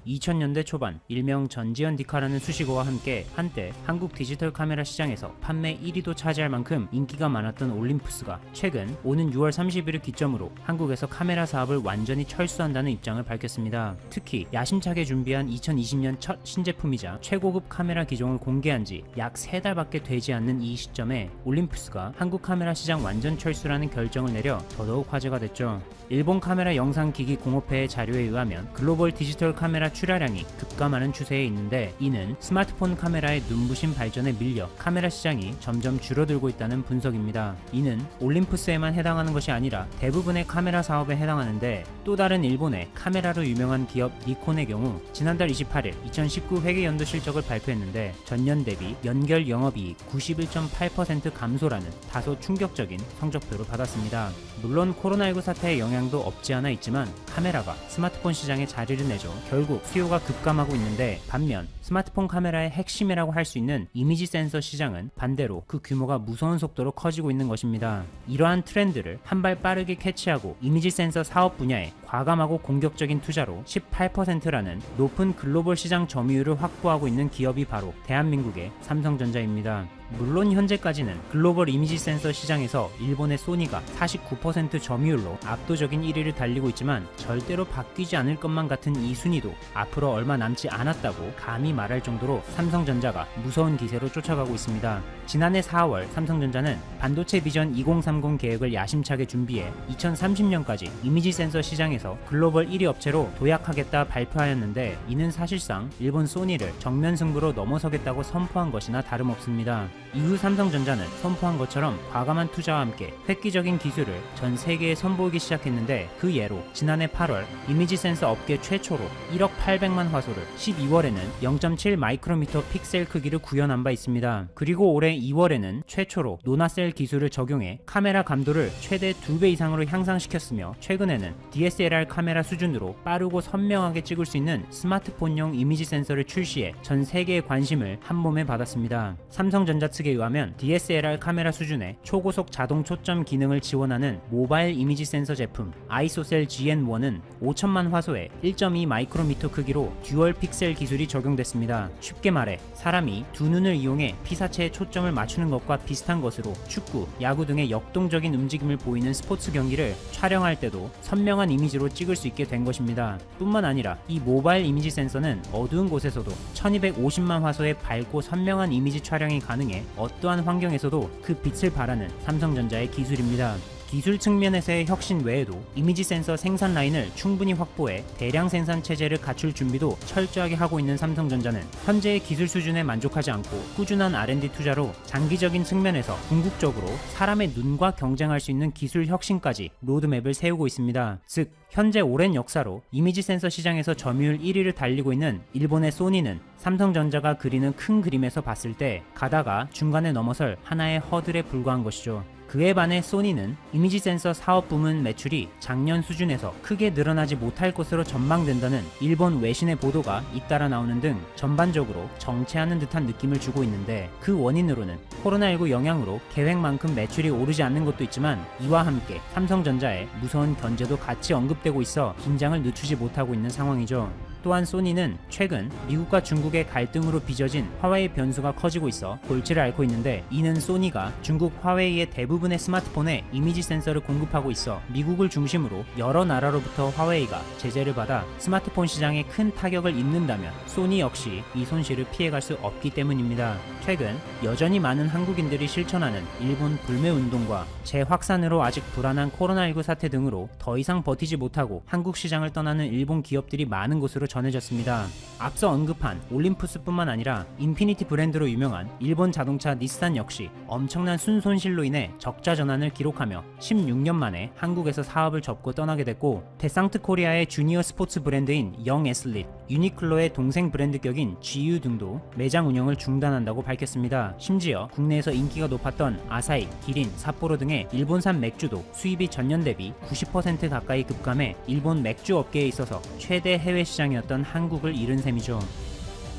2000년대 초반 일명 전지현 디카라는 수식어와 함께 한때 한국 디지털 카메라 시장에서 판매 1위도 차지할 만큼 인기가 많았던 올림푸스가 최근 오는 6월 30일을 기점으로 한국에서 카메라 사업을 완전히 철수한다는 입장을 밝혔습니다. 특히 야심차게 준비한 2020년 첫 신제품이자 최고급 카메라 기종을 공개한 지 약 3달밖에 되지 않는 이 시점에 올림푸스가 한국 카메라 시장 완전 철수라는 결정을 내려 더더욱 화제가 됐죠. 일본 카메라 영상기기 공업회의 자료에 의하면 글로벌 디지털 카메라 출하량이 급감하는 추세에 있는데, 이는 스마트폰 카메라의 눈부신 발전에 밀려 카메라 시장이 점점 줄어들고 있다는 분석입니다. 이는 올림푸스에만 해당하는 것이 아니라 대부분의 카메라 사업에 해당하는데, 또 다른 일본의 카메라로 유명한 기업 니콘의 경우 지난달 28일 2019 회계연도 실적을 발표했는데, 전년 대비 연결 영업이익 91.8% 감소라는 다소 충격적인 성적표를 받았습니다. 물론 코로나19 사태의 영향도 없지 않아 있지만 카메라가 스마트폰 시장에 자리를 내줘 결국 수요가 급감하고 있는데, 반면 스마트폰 카메라의 핵심이라고 할 수 있는 이미지 센서 시장은 반대로 그 규모가 무서운 속도로 커지고 있는 것입니다. 이러한 트렌드를 한 발 빠르게 캐치하고 이미지 센서 사업 분야에 과감하고 공격적인 투자로 18%라는 높은 글로벌 시장 점유율을 확보하고 있는 기업이 바로 대한민국의 삼성전자입니다. 물론 현재까지는 글로벌 이미지 센서 시장에서 일본의 소니가 49% 점유율로 압도적인 1위를 달리고 있지만, 절대로 바뀌지 않을 것만 같은 이 순위도 앞으로 얼마 남지 않았다고 감히 말할 정도로 삼성전자가 무서운 기세로 쫓아가고 있습니다. 지난해 4월 삼성전자는 반도체 비전 2030 계획을 야심차게 준비해 2030년까지 이미지 센서 시장에서 글로벌 1위 업체로 도약하겠다 발표하였는데, 이는 사실상 일본 소니를 정면 승부로 넘어서겠다고 선포한 것이나 다름없습니다. 이후 삼성전자는 선포한 것처럼 과감한 투자와 함께 획기적인 기술을 전 세계에 선보이기 시작했는데, 그 예로 지난해 8월 이미지 센서 업계 최초로 1억 800만 화소를, 12월에는 0.7 마이크로미터 픽셀 크기를 구현한 바 있습니다. 그리고 올해 2월에는 최초로 노나셀 기술을 적용해 카메라 감도를 최대 2배 이상으로 향상시켰으며, 최근에는 DSLR 카메라 수준으로 빠르고 선명하게 찍을 수 있는 스마트폰용 이미지 센서를 출시해 전 세계의 관심을 한몸에 받았습니다. 삼성전자 측에 의하면 DSLR 카메라 수준의 초고속 자동 초점 기능을 지원하는 모바일 이미지 센서 제품 아이소셀 GN1은 5천만 화소에 1.2 마이크로미터 크기로 듀얼 픽셀 기술이 적용됐습니다. 쉽게 말해 사람이 두 눈을 이용해 피사체에 초점을 맞추는 것과 비슷한 것으로 축구, 야구 등의 역동적인 움직임을 보이는 스포츠 경기를 촬영할 때도 선명한 이미지로 찍을 수 있게 된 것입니다. 뿐만 아니라 이 모바일 이미지 센서는 어두운 곳에서도 1250만 화소의 밝고 선명한 이미지 촬영이 가능해 어떠한 환경에서도 그 빛을 발하는 삼성전자의 기술입니다. 기술 측면에서의 혁신 외에도 이미지 센서 생산 라인을 충분히 확보해 대량 생산 체제를 갖출 준비도 철저하게 하고 있는 삼성전자는 현재의 기술 수준에 만족하지 않고 꾸준한 R&D 투자로 장기적인 측면에서 궁극적으로 사람의 눈과 경쟁할 수 있는 기술 혁신까지 로드맵을 세우고 있습니다. 즉, 현재 오랜 역사로 이미지 센서 시장에서 점유율 1위를 달리고 있는 일본의 소니는 삼성전자가 그리는 큰 그림에서 봤을 때 가다가 중간에 넘어설 하나의 허들에 불과한 것이죠. 그에 반해 소니는 이미지 센서 사업 부문 매출이 작년 수준에서 크게 늘어나지 못할 것으로 전망된다는 일본 외신의 보도가 잇따라 나오는 등 전반적으로 정체하는 듯한 느낌을 주고 있는데, 그 원인으로는 코로나19 영향으로 계획만큼 매출이 오르지 않는 것도 있지만, 이와 함께 삼성전자의 무서운 견제도 같이 언급되고 있어 긴장을 늦추지 못하고 있는 상황이죠. 또한 소니는 최근 미국과 중국의 갈등으로 빚어진 화웨이 변수가 커지고 있어 골치를 앓고 있는데, 이는 소니가 중국 화웨이의 대부분의 스마트폰에 이미지 센서를 공급하고 있어 미국을 중심으로 여러 나라로부터 화웨이가 제재를 받아 스마트폰 시장에 큰 타격을 입는다면 소니 역시 이 손실을 피해갈 수 없기 때문입니다. 최근 여전히 많은 한국인들이 실천하는 일본 불매운동과 재확산으로 아직 불안한 코로나19 사태 등으로 더 이상 버티지 못하고 한국 시장을 떠나는 일본 기업들이 많은 곳으로 전해졌습니다. 앞서 언급한 올림푸스뿐만 아니라 인피니티 브랜드로 유명한 일본 자동차 닛산 역시 엄청난 순손실로 인해 적자 전환을 기록하며 16년 만에 한국에서 사업을 접고 떠나게 됐고, 데상트 코리아의 주니어 스포츠 브랜드인 영 애슬릿, 유니클로의 동생 브랜드 격인 GU 등도 매장 운영을 중단한다고 밝혔습니다. 심지어 국내에서 인기가 높았던 아사히, 기린, 삿포로 등의 일본산 맥주도 수입이 전년 대비 90% 가까이 급감해 일본 맥주 업계에 있어서 최대 해외 시장이었던 한국을 잃은 셈이죠.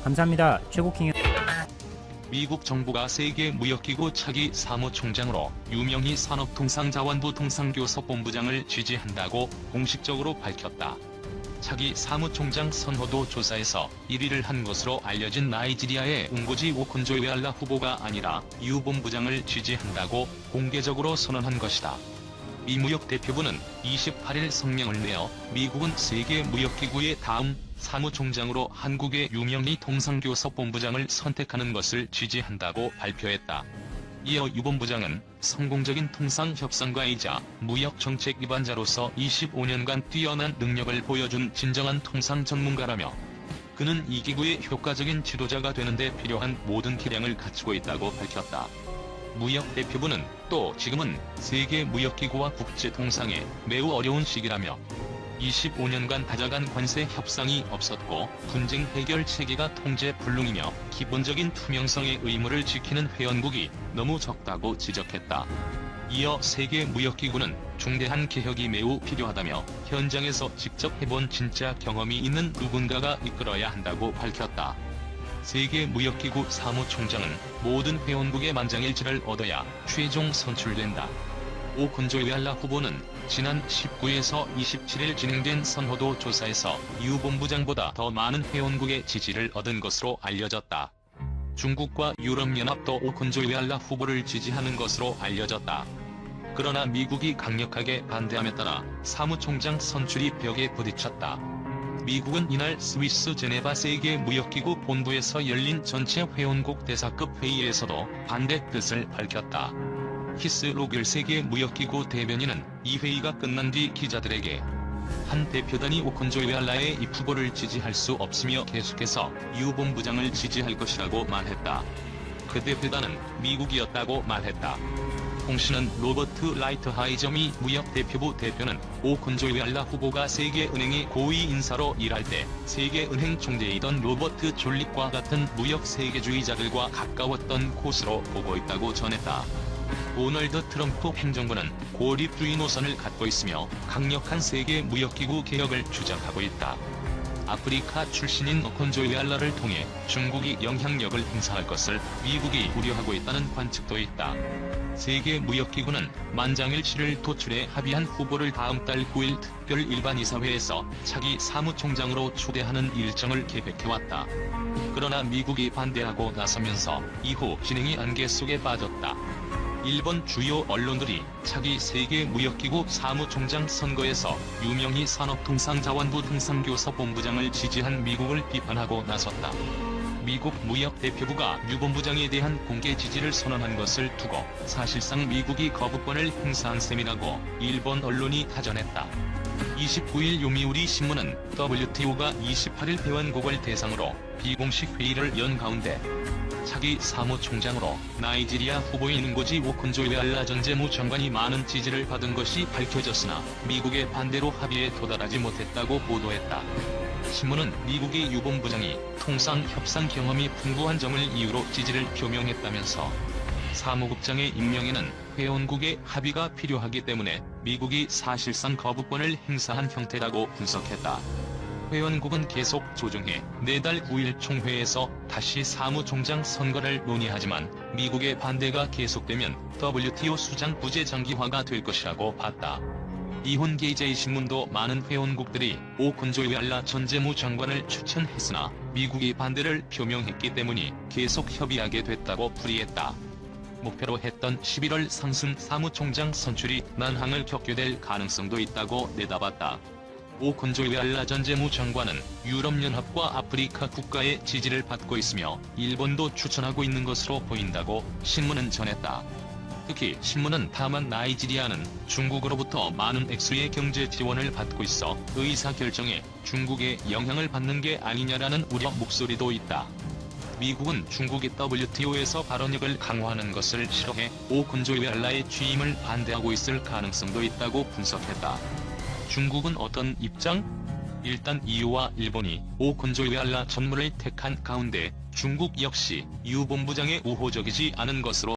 감사합니다. 최고킹. 미국 정부가 세계 무역기구 차기 사무총장으로 유명희 산업통상자원부 통상교섭본부장을 지지한다고 공식적으로 밝혔다. 차기 사무총장 선호도 조사에서 1위를 한 것으로 알려진 나이지리아의 웅고지 오콘조이웨알라 후보가 아니라 유 본부장을 지지한다고 공개적으로 선언한 것이다. 미 무역대표부는 28일 성명을 내어 미국은 세계무역기구의 다음 사무총장으로 한국의 유명희 통상교섭 본부장을 선택하는 것을 지지한다고 발표했다. 이어 유 본부장은 성공적인 통상협상가이자 무역정책 입안자로서 25년간 뛰어난 능력을 보여준 진정한 통상 전문가라며 그는 이 기구의 효과적인 지도자가 되는 데 필요한 모든 기량을 갖추고 있다고 밝혔다. 무역대표부는 또 지금은 세계무역기구와 국제통상에 매우 어려운 시기라며 25년간 다자간 관세 협상이 없었고 분쟁 해결 체계가 통제 불능이며 기본적인 투명성의 의무를 지키는 회원국이 너무 적다고 지적했다. 이어 세계무역기구는 중대한 개혁이 매우 필요하다며 현장에서 직접 해본 진짜 경험이 있는 누군가가 이끌어야 한다고 밝혔다. 세계무역기구 사무총장은 모든 회원국의 만장일치를 얻어야 최종 선출된다. 오콘조이웨알라 후보는 지난 19에서 27일 진행된 선호도 조사에서 유 본부장보다 더 많은 회원국의 지지를 얻은 것으로 알려졌다. 중국과 유럽연합도 오콘조이웨알라 후보를 지지하는 것으로 알려졌다. 그러나 미국이 강력하게 반대함에 따라 사무총장 선출이 벽에 부딪혔다. 미국은 이날 스위스 제네바 세계무역기구 본부에서 열린 전체 회원국 대사급 회의에서도 반대 뜻을 밝혔다. 히스 로겔 세계무역기구 대변인은 이 회의가 끝난 뒤 기자들에게 한 대표단이 오콘조이웨알라의 이 후보를 지지할 수 없으며 계속해서 유 본부장을 지지할 것이라고 말했다. 그 대표단은 미국이었다고 말했다. 통신은 로버트 라이트하이저 미 무역대표부 대표는 오콘조이웨알라 후보가 세계은행의 고위 인사로 일할 때 세계은행 총재이던 로버트 졸릭과 같은 무역 세계주의자들과 가까웠던 코스로 보고 있다고 전했다. 도널드 트럼프 행정부는 고립주의 노선을 갖고 있으며 강력한 세계 무역기구 개혁을 주장하고 있다. 아프리카 출신인 오콘조이웨알라를 통해 중국이 영향력을 행사할 것을 미국이 우려하고 있다는 관측도 있다. 세계무역기구는 만장일치를 도출해 합의한 후보를 다음 달 9일 특별 일반이사회에서 차기 사무총장으로 초대하는 일정을 계획해왔다. 그러나 미국이 반대하고 나서면서 이후 진행이 안개 속에 빠졌다. 일본 주요 언론들이 차기 세계무역기구 사무총장 선거에서 유명희 산업통상자원부 통상교섭본부장을 지지한 미국을 비판하고 나섰다. 미국 무역대표부가 유 본부장에 대한 공개 지지를 선언한 것을 두고 사실상 미국이 거부권을 행사한 셈이라고 일본 언론이 타전했다. 29일 요미우리 신문은 WTO가 28일 회원국을 대상으로 비공식 회의를 연 가운데 차기 사무총장으로 나이지리아 후보인 웅고지 오콘조이웨알라 전 재무장관이 많은 지지를 받은 것이 밝혀졌으나 미국의 반대로 합의에 도달하지 못했다고 보도했다. 신문은 미국의 유 본부장이 통상 협상 경험이 풍부한 점을 이유로 지지를 표명했다면서 사무국장의 임명에는 회원국의 합의가 필요하기 때문에 미국이 사실상 거부권을 행사한 형태라고 분석했다. 회원국은 계속 조정해 내달 9일 총회에서 다시 사무총장 선거를 논의하지만 미국의 반대가 계속되면 WTO 수장 부재 장기화가 될 것이라고 봤다. 이혼 게이제이 신문도 많은 회원국들이 오콘조이웨알라 전 재무장관을 추천했으나 미국이 반대를 표명했기 때문이 계속 협의하게 됐다고 풀이했다. 목표로 했던 11월 상순 사무총장 선출이 난항을 겪게 될 가능성도 있다고 내다봤다. 오콘조이웨알라 전 재무장관은 유럽연합과 아프리카 국가의 지지를 받고 있으며 일본도 추천하고 있는 것으로 보인다고 신문은 전했다. 특히 신문은 다만 나이지리아는 중국으로부터 많은 액수의 경제 지원을 받고 있어 의사결정에 중국의 영향을 받는 게 아니냐라는 우려 목소리도 있다. 미국은 중국이 WTO에서 발언력을 강화하는 것을 싫어해 오콘조이웨알라의 취임을 반대하고 있을 가능성도 있다고 분석했다. 중국은 어떤 입장? 일단 EU와 일본이 오콘조이웨알라 전무를 택한 가운데 중국 역시 유 본부장에 우호적이지 않은 것으로